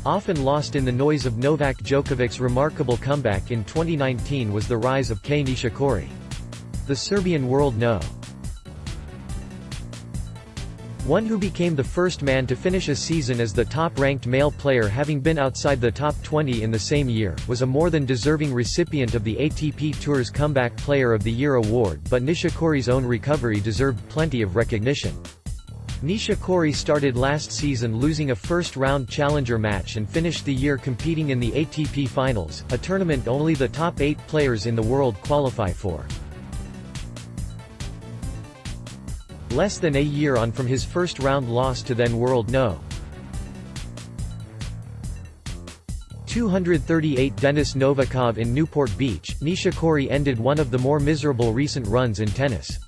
Often lost in the noise of Novak Djokovic's remarkable comeback in 2019 was the rise of Kei Nishikori. The Serbian world No. 1 who became the first man to finish a season as the top-ranked male player, having been outside the top 20 in the same year, was a more than deserving recipient of the ATP Tour's Comeback Player of the Year award, but Nishikori's own recovery deserved plenty of recognition. Nishikori started last season losing a first-round challenger match and finished the year competing in the ATP Finals, a tournament only the top 8 players in the world qualify for. Less than a year on from his first-round loss to then world No. 238 Denis Novakov in Newport Beach, Nishikori ended one of the more miserable recent runs in tennis.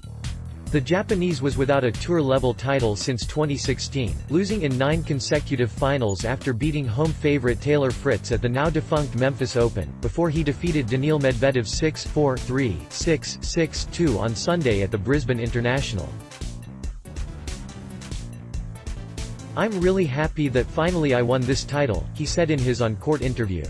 The Japanese was without a tour-level title since 2016, losing in 9 consecutive finals after beating home favorite Taylor Fritz at the now-defunct Memphis Open, before he defeated Daniil Medvedev 6-4, 3-6, 6-2 on Sunday at the Brisbane International. "I'm really happy that finally I won this title," he said in his on-court interview.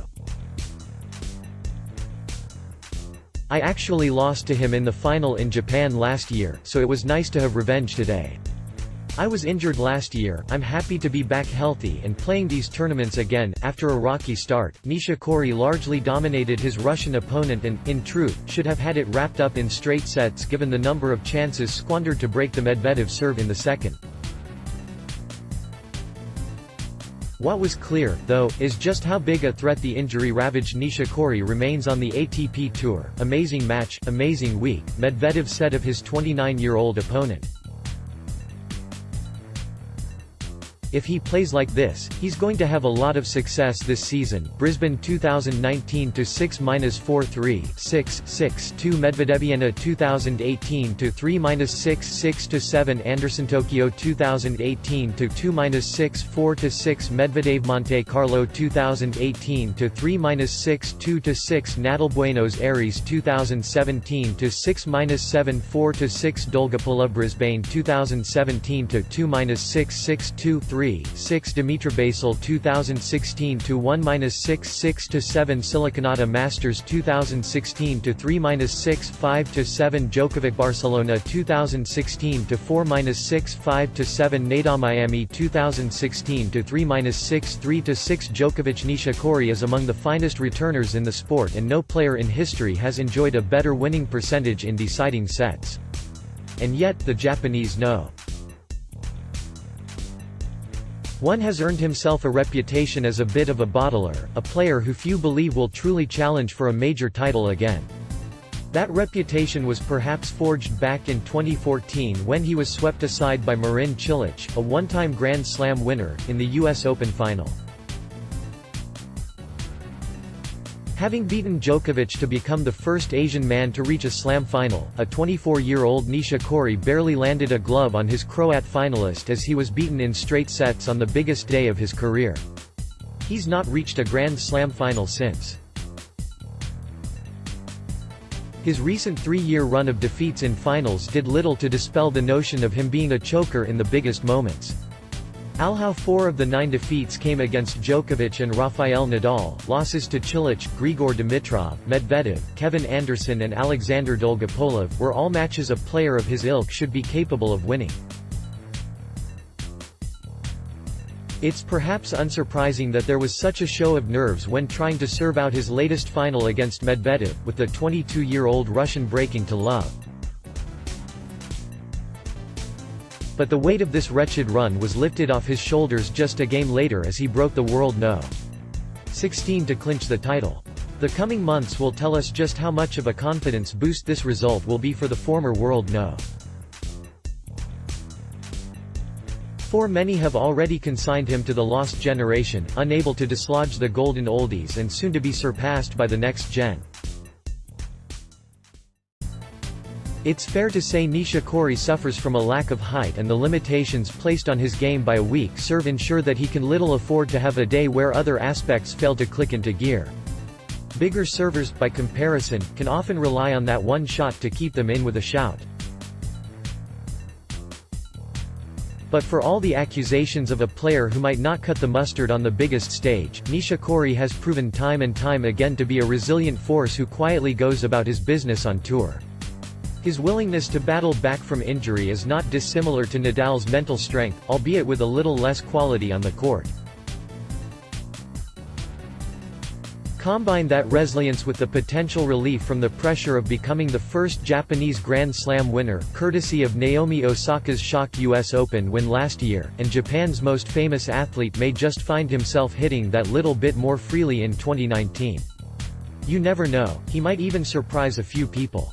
"I actually lost to him in the final in Japan last year, so it was nice to have revenge today. I was injured last year, I'm happy to be back healthy and playing these tournaments again." After a rocky start, Nishikori largely dominated his Russian opponent and, in truth, should have had it wrapped up in straight sets given the number of chances squandered to break the Medvedev serve in the second. What was clear, though, is just how big a threat the injury-ravaged Nishikori remains on the ATP Tour. "Amazing match, amazing week," Medvedev said of his 29-year-old opponent. "If he plays like this, he's going to have a lot of success this season." Brisbane 2019 to 6-4-3, 6-6-2 Medvedeviana 2018 to 3-6-6 to 7 Anderson Tokyo 2018 to 2-6-4 to 6 Medvedev Monte Carlo 2018 to 3-6-2 to 6 Nadal Buenos Aires 2017 to 6-7-4 to 6 Dolgopolo Brisbane 2017 to 2-6-6-2 3-6 Dimitrobasel 2016 to 1-6-6 to 7 Siliconata Masters 2016 to 3-6-5 to 7 Djokovic Barcelona 2016 to 4-6-5 to 7 Nadal Miami 2016 to 3-6-3 to 6 Djokovic. Nishikori is among the finest returners in the sport, and no player in history has enjoyed a better winning percentage in deciding sets. And yet, the Japanese No. 1 has earned himself a reputation as a bit of a bottler, a player who few believe will truly challenge for a major title again. That reputation was perhaps forged back in 2014 when he was swept aside by Marin Cilic, a one-time Grand Slam winner, in the US Open final. Having beaten Djokovic to become the first Asian man to reach a Slam final, a 24-year-old Nishikori barely landed a glove on his Croat finalist as he was beaten in straight sets on the biggest day of his career. He's not reached a Grand Slam final since. His recent 3-year run of defeats in finals did little to dispel the notion of him being a choker in the biggest moments. How 4 of the 9 defeats came against Djokovic and Rafael Nadal. Losses to Cilic, Grigor Dimitrov, Medvedev, Kevin Anderson and Alexander Dolgopolov were all matches a player of his ilk should be capable of winning. It's perhaps unsurprising that there was such a show of nerves when trying to serve out his latest final against Medvedev, with the 22-year-old Russian breaking to love. But the weight of this wretched run was lifted off his shoulders just a game later as he broke the world No. 16 to clinch the title. The coming months will tell us just how much of a confidence boost this result will be for the former world No. 4. Many have already consigned him to the lost generation, unable to dislodge the golden oldies and soon to be surpassed by the next gen. It's fair to say Nishikori suffers from a lack of height, and the limitations placed on his game by a weak serve ensure that he can little afford to have a day where other aspects fail to click into gear. Bigger servers, by comparison, can often rely on that one shot to keep them in with a shout. But for all the accusations of a player who might not cut the mustard on the biggest stage, Nishikori has proven time and time again to be a resilient force who quietly goes about his business on tour. His willingness to battle back from injury is not dissimilar to Nadal's mental strength, albeit with a little less quality on the court. Combine that resilience with the potential relief from the pressure of becoming the first Japanese Grand Slam winner, courtesy of Naomi Osaka's shock US Open win last year, and Japan's most famous athlete may just find himself hitting that little bit more freely in 2019. You never know, he might even surprise a few people.